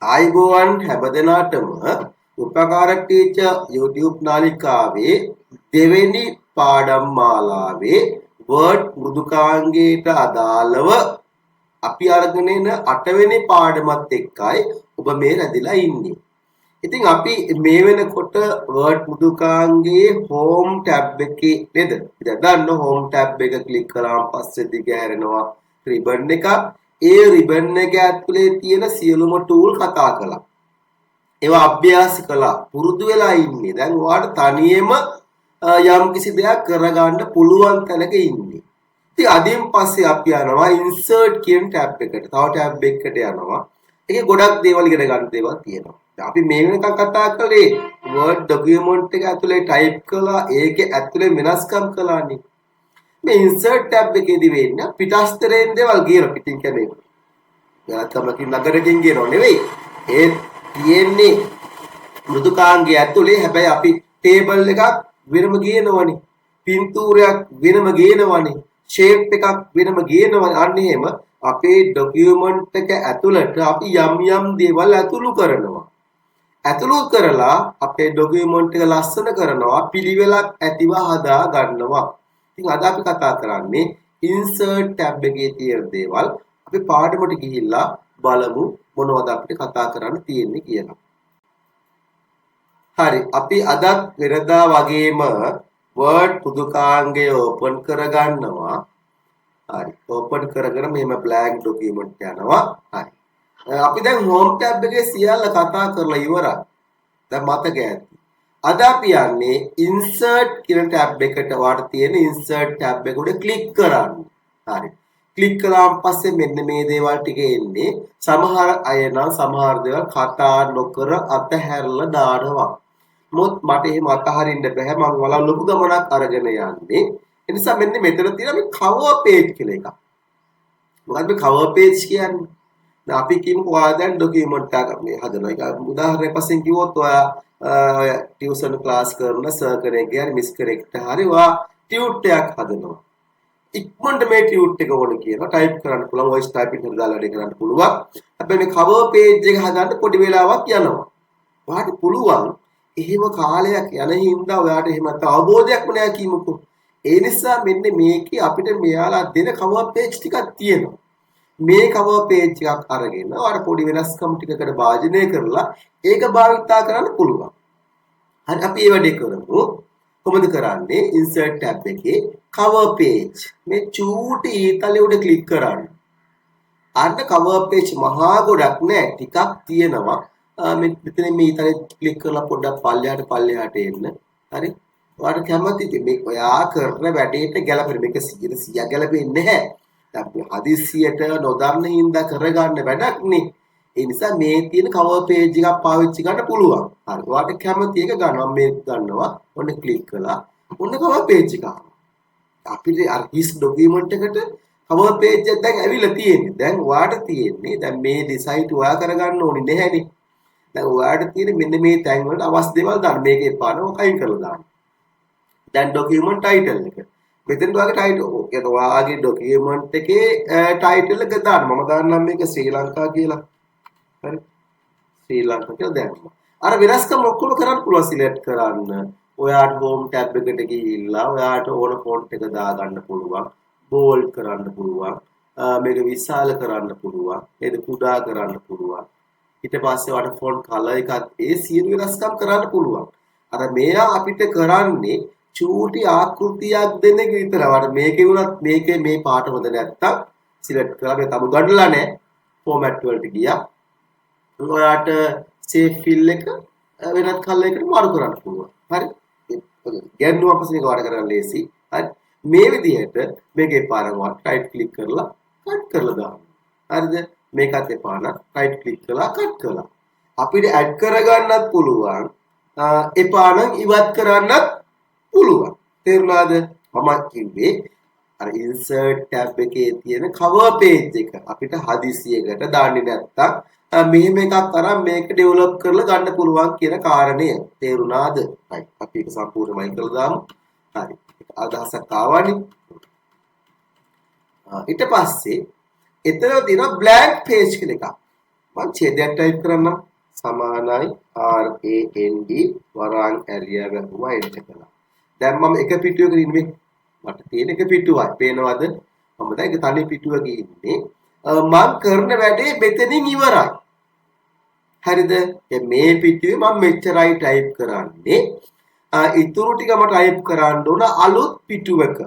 ආයිබෝවන් හැමදෙනාටම උපකාරක teacher YouTube නාලිකාවේ දෙවෙනි පාඩම් මාලාවේ වර්ඩ් මෘදුකාංගයට අදාළව අපි අරගෙන එන 8 වෙනි පාඩමත් එක්කයි ඔබ මේ රැඳිලා ඉන්නේ. ඉතින් අපි මේ වෙනකොට වර්ඩ් මෘදුකාංගයේ හෝම් ටැබ් එකේ නේද? ඉතින් දන්න හෝම් ටැබ් එක ක්ලික් කළාම පස්සේ දිගහැරෙනවා රිබන් එකක්. ඒ රිබන් එක ඇතුලේ තියෙන සියලුම ටූල් කතා කළා. ඒවා අභ්‍යාස කළා. පුරුදු වෙලා ඉන්නේ. දැන් ඔයාලට තනියම යම් කිසි දෙයක් කරගන්න පුළුවන් තැනක ඉන්නේ. ඉතින් අදින් පස්සේ අපි යනවා insert කියන ටැබ් එකට. තව ටැබ් එකකට යනවා. ඒකේ ගොඩක් දේවල් ඉගෙන ගන්න දේවල් තියෙනවා. අපි මේ වෙනකන් කතා කළේ Word document එක ඇතුලේ ටයිප් කළා. ඒකේ ඇතුලේ වෙනස්කම් කළානේ. මේ insert tab එකේදී වෙන්නේ පිටස්තරයෙන් දේවල් ගියන පිටින් කියන්නේ වෙනත්කමකින් නගරකින් ගියනව නෙවෙයි ඒ තියෙන්නේ මෘදුකාංගය ඇතුලේ හැබැයි අපි ටේබල් එකක් වෙනම ගියනවනේ පින්තූරයක් වෙනම ගියනවනේ ෂේප් එකක් වෙනම ගියනවනේ අන්න එහෙම අපේ ડોකියුමන්ට් එක ඇතුළට අපි යම් දේවල් ඇතුළු කරනවා ඇතුළු කරලා අපේ ડોකියුමන්ට් එක ලස්සන කරනවා පිළිවෙලක් ඇතිව හදා ගන්නවා ඉතින් අද අපි කතා කරන්නේ insert tab එකේ තියෙන දේවල් අපි පාඩමට ගිහිල්ලා බලමු මොනවද අපිට කතා කරන්න තියෙන්නේ කියලා. හරි අපි අදත් වෙනදා වගේම Word පුදුකාංගය ඕපන් කරගන්නවා. හරි ඕපන් කරගෙන මෙහෙම blank document යනවා. හරි. අපි දැන් home tab එකේ සියල්ල කතා කරලා ඉවරයි. දැන් මතක ඇති. අද අපි යන්නේ insert කියන tab එකට වාට තියෙන insert tab එක උඩ ක්ලික් කරන්න. හරි. ක්ලික් කළාන් පස්සේ මෙන්න මේ දේවල් ටික එන්නේ. සමහර අය නම් සමහර දේවල් කතා නොකර අතහැරලා දානවා. මොත් මට එහෙම අතහරින්න බෑ. මම වල ලොකු ගමනක් අරගෙන යන්නේ. ඒ නිසා මෙන්න මෙතන තියෙන මේ cover page කියලා එකක්. මොකක්ද මේ cover page කියන්නේ? දැන් අපි කියමුකෝ ඔයා දැන් document එකක් මේ හදනවා. ඒක උදාහරණයක් වශයෙන් කිව්වොත් ඔය ටියුෂන් ක්ලාස් කරන සර් කෙනෙක් හරි මිස් කෙනෙක්ට හරි ඔයා ටියුට් එකක් හදනවා. ඉක්මනට මේ ටියුට් එක ඕන කියලා ටයිප් කරන්න පුළුවන් වොයිස් ටයිපින් එකකට දාලා වැඩ කරන්න පුළුවන්. හැබැයි මේ cover page එක හදන්න පොඩි වෙලාවක් යනවා. ඔයාට පුළුවන් එහෙම කාලයක් යන හින්දා ඔයාට එහෙම අවබෝධයක්ම නැහැ කියමුකෝ. ඒ නිසා මෙන්න මේකේ අපිට මෙයාලා දෙන cover page ටිකක් තියෙනවා. මේ cover page එකක් අරගෙන ඔයාලට පොඩි වෙනස්කම් ටිකකට භාජනය කරලා ඒක භාවිතා කරන්න පුළුවන්. හරි අපි ඒ වැඩේ කරමු. කොහොමද කරන්නේ? insert tab එකේ cover page මේ චූටි ඊතලෙ උඩ ක්ලික් කරන්න. අන්න cover page මහා ගොඩක් නෑ ටිකක් තියෙනවා. මෙතන මේ ඊතලෙ ක්ලික් කරලා පොඩ්ඩක් පල්ලෙහාට එන්න. හරි. ඔයාලට කැමතිද මේ ඔයා කරන වැඩේට ගැලපෙන මේක 100% ගැලපෙන්නේ නැහැ. අපි හදිස්සියට නොදන්න හින්දා කරගන්න වැඩක් නේ. ඒ නිසා මේ තියෙන cover page එකක් පාවිච්චි කරන්න පුළුවන්. හරි. ඔයාලට කැමති එක ගන්නවා මේ ගන්නවා. ඔන්න ක්ලික් කළා. ඔන්න cover page එක. අපිට අර his document එකට cover page එක දැන් ඇවිල්ලා තියෙන්නේ. දැන් ඔයාලට තියෙන්නේ දැන් මේ ඩිසයින් ඔයා කරගන්න ඕනේ නැහැනේ. දැන් ඔයාලට තියෙන්නේ මෙන්න මේ තැන් වලට අවශ්‍ය දේවල් දාන්න. මේකේ පාන ඔකයින් කරලා දාන්න. දැන් document title එක. මෙතෙන් ඔයාගේ ටයිටල් කියන්නේ ඔයාගේ ડોකියුමන්ට් එකේ ටයිටල් එක දාන්න. මම දාන්නම් මේක ශ්‍රී ලංකා කියලා. හරි. ශ්‍රී ලංකා කියලා දැම්මා. අර වෙනස්කම් ඔක්කොම කරන්න පුළුවන් සිලෙක්ට් කරන්න. ඔයාට home tab එකට ගිහිල්ලා ඔයාට ඕන ෆොන්ට් එක දාගන්න පුළුවන්. bold කරන්න පුළුවන්. මේක විශාල කරන්න පුළුවන්. නේද? කුඩා කරන්න පුළුවන්. ඊට පස්සේ ඔයාට ෆොන්ට් කලර් එකත් ඒ සියලු වෙනස්කම් කරන්න පුළුවන්. අර මෙයා අපිට කරන්නේ චූටි ආකෘතියක් දෙන්න එක විතරයි. වර මේකේ වුණත් මේකේ මේ පාට හොඳ නැත්තම් සිලෙක්ට් කරලා මේ තම ගන්නලා නැහැ. ෆෝමැට් වලට ගියා. ඔයාට සේව් ෆිල් එක වෙනත් කලර් එකකට මාරු කරන්න පුළුවන්. හරි. ගැන්නුව අපිට මේක වඩ කරන්න ලේසි. හරි. මේ විදිහට මේකේ පාරවත් රයිට් ක්ලික් කරලා කට් කරලා දාන්න. හරිද? මේකත් එපා නම් රයිට් ක්ලික් කරලා කට් කළා. අපිට ඇඩ් කරගන්නත් පුළුවන්. එපා නම් ඉවත් කරන්නත් පුළුවන්. තේරුණාද? මම කිව්වේ අර insert tab එකේ තියෙන cover page එක අපිට හදිසියකට දාන්නේ නැත්තම් මෙහෙම එකක් අරන් මේක ඩෙවලොප් කරලා ගන්න පුළුවන් කියන කාරණය. තේරුණාද? හරි. අපි ඒක සම්පූර්ණයෙන්ම කරලා දාමු. හරි. අදහසක් ආවනේ. ඊට පස්සේ එතන තියෙන blank page කියලා එකක්. මම ඡේදයක් ටයිප් කරන්නම්. සමානයි RAND වරාන් ඇරියා ගන්නවා එන්ටර් කළා. දැන් මම එක පිටුවක ඉන්නේ. මට තියෙන එක පිටුවයි. පේනවද? මම දැන් ඒක තනි පිටුවක ඉන්නේ. මම කරන වැඩේ මෙතනින් ඉවරයි. හරිද? මේ පිටුවේ මම මෙච්චරයි ටයිප් කරන්නේ. ඉතුරු ටික මම ටයිප් කරන්න ඕන අලුත් පිටුවක.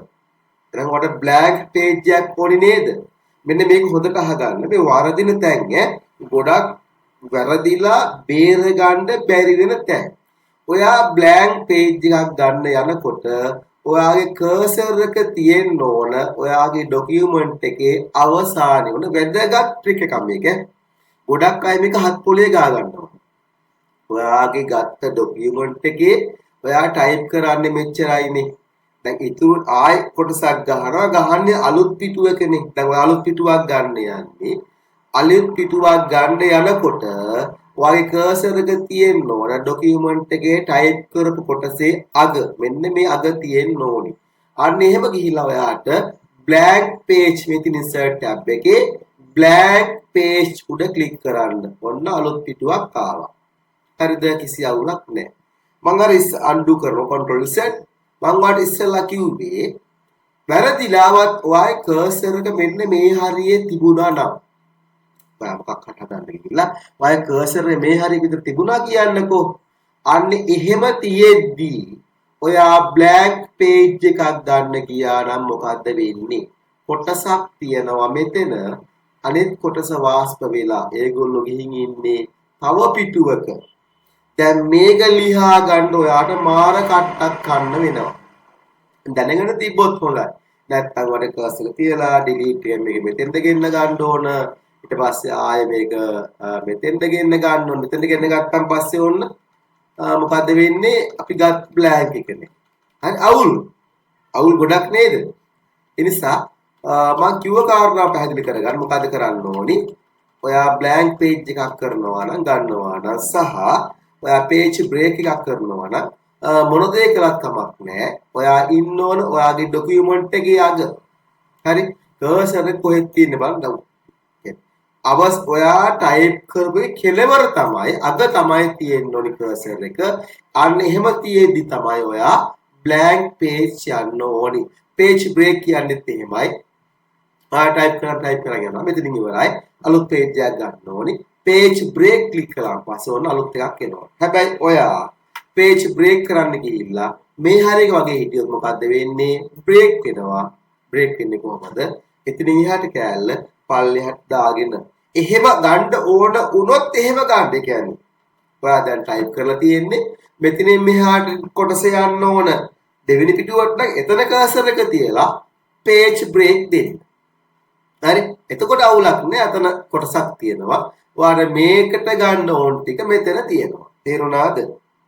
දැන් ඔයාලට බ්ලැන්ක් පේජ් එකක් ඕනේ නේද? මෙන්න මේක හොඳට අහගන්න. මේ වරදින තැන් ගොඩක් වැරදිලා බේර ගන්න බැරි වෙන තැන්. ඔයා බ්ලැන්ක් පේජ් එකක් ගන්න යනකොට ඔයාගේ කර්සර් එක තියෙන්න ඕන ඔයාගේ ඩොකියුමන්ට් එකේ අවසානයේ උන වැදගත් ට්‍රික් එකක් මේක. ගොඩක් අය මේක හත් පොලේ ගා ගන්නවා. ඔයාගේ ගත්ත ඩොකියුමන්ට් එකේ ඔයා ටයිප් කරන්නේ මෙච්චරයිනේ. දැන් ඉතුරු ආයි කොටසක් ගහනවා ගහන්නේ අලුත් පිටුවකනේ. දැන් ඔය අලුත් පිටුවක් ගන්න යන්නේ. අලුත් පිටුවක් ගන්න යනකොට ඔයාගේ කර්සර් එක තියෙන්න ඕන ඩොකියුමන්ට් එකේ ටයිප් කරපු කොටසේ අග. මෙන්න මේ අග තියෙන්න ඕනි. අන්න එහෙම ගිහිල්ලා ඔයාට blank page මේ තියෙන insert tab එකේ blank page උඩ ක්ලික් කරන්න. ඔන්න අලුත් පිටුවක් ආවා. හරිද? කිසි අවුලක් නැහැ. මම අර undo කරනවා control z මම වාට ඉස්සෙල්ලා කිව්වේ වැරදිලාවත් ඔයාගේ කර්සර් එක මෙන්න මේ හරියේ තිබුණා නම් ඔයා මොකක් හදන්න ගිහිල්ලා ඔයාගේ කර්සර් එක මේ හරිය විතර තිබුණා කියන්නකෝ අන්න එහෙම තියෙද්දී ඔයා blank page එකක් ගන්න ගියා නම් මොකද්ද වෙන්නේ කොටසක් තියනවා මෙතන අනිත් කොටස වාස්ප වෙලා ඒගොල්ලෝ ගිහින් ඉන්නේ තව පිටුවක දැන් මේක ලියා ගන්න ඔයාට මාර කට්ටක් කන්න වෙනවා. දැනගෙන තිබ්බොත් හොඳයි. නැත්තම් වල කර්සර් තියලා delete එක මේක මෙතෙන්ද ගෙන්න ගන්න ඕන. ඊට පස්සේ ආයෙ මේක මෙතෙන්ද ගෙන්න ගන්න ඕන. මෙතෙන්ද ගෙන්න ගත්තන් පස්සේ ඕන්න මොකද්ද වෙන්නේ? අපි ගත් blank එකනේ. හරි අවුල් ගොඩක් නේද? ඒ නිසා මම කිව්ව කාරණා පැහැදිලි කරගන්න මොකද කරන්න ඕනි? ඔයා blank page එකක් කරනවා නම් ගන්නවා නම් සහ ඔයා page break එකක් කරනවා නම් මොන දේ කළත් කමක් නැහැ. ඔයා ඉන්න ඕන ඔයාගේ ડોකියුමන්ට් එකේ අග. හරි? කර්සර් එක කොහෙද තියෙන්නේ බලන්න. ඔයා ටයිප් කරපු කෙලවර තමයි අග තමයි තියෙන්න ඕනි කර්සර් එක. අන්න එහෙම තියෙද්දි තමයි ඔයා blank page යන්න ඕනි. page break කියන්නේත් එහෙමයි. ටයිප් කරලා යනවා. මෙතනින් ඉවරයි. අලුත් page එකක් ගන්න ඕනි. page break ක්ලික් කළාන් පස්සේ ඔන්න අලුත් එකක් එනවා. හැබැයි ඔයා page break කරන්න ගිහිල්ලා මේ හරියක වගේ හිටියොත් මොකද්ද වෙන්නේ? break වෙනවා. break වෙන්නේ කොහමද? එතනින් එහාට කෑල්ල පල්ලෙහාට දාගෙන. එහෙම ගන්න ඕන වුණොත් එහෙම ගන්න. ඒ කියන්නේ ඔයා දැන් ටයිප් කරලා තියෙන්නේ මෙතනින් මෙහාට කොටස යන්න ඕන. දෙවෙනි පිටුවට නම් එතන කර්සර් එක තියලා page break දෙන්න. හරි? එතකොට අවුලක් නෑ. අතන කොටසක් තියෙනවා. ඔයාලා මේකට ගන්න ඕන ටික මෙතන තියෙනවා. තේරුණාද?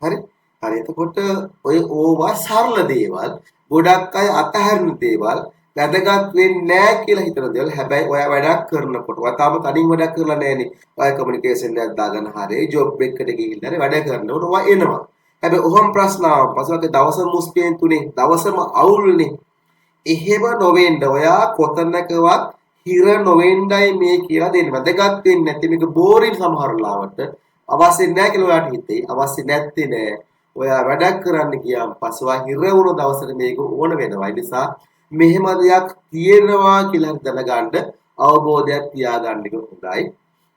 හරි? හරි එතකොට ඔය ඕවා සරල දේවල් ගොඩක් අය අතහැරන දේවල් වැදගත් වෙන්නේ නැහැ කියලා හිතන දේවල් හැබැයි ඔයා වැඩක් කරනකොට ඔයා තාම තනින් වැඩක් කරලා නැහෙනේ ඔයා කමියුනිකේෂන් එකක් දාගෙන හරිය ජොබ් එකකට ගිහිල්ලා හරි වැඩ කරනකොට ඔයා එනවා හැබැයි ඔහොම ප්‍රශ්න ආවම පස්සේ දවස මුස්පේන් තුනේ දවසම අවුල්නේ එහෙම නොවෙන්න ඔයා කොතනකවත් හිර නොවෙන්නයි මේ කියලා දෙන්නේ වැදගත් වෙන්නේ නැති මේක බෝරින් සමහර ලාවට අවශ්‍ය නැහැ කියලා ඔයාට හිතේ අවශ්‍ය නැත්තේ නෑ ඔයා වැඩක් කරන්න ගියාම පස්සේ ඔයා හිර වුණ දවසට මේක ඕන වෙනවා. ඒ නිසා මෙහෙම දෙයක් තියෙනවා කියලා දැනගන්න අවබෝධයක් තියාගන්න එක හොඳයි.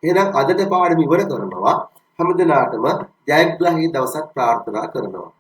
එහෙනම් අදට පාඩම ඉවර කරනවා. හැමදිනාටම ජයග්‍රාහී දවසක් ප්‍රාර්ථනා කරනවා.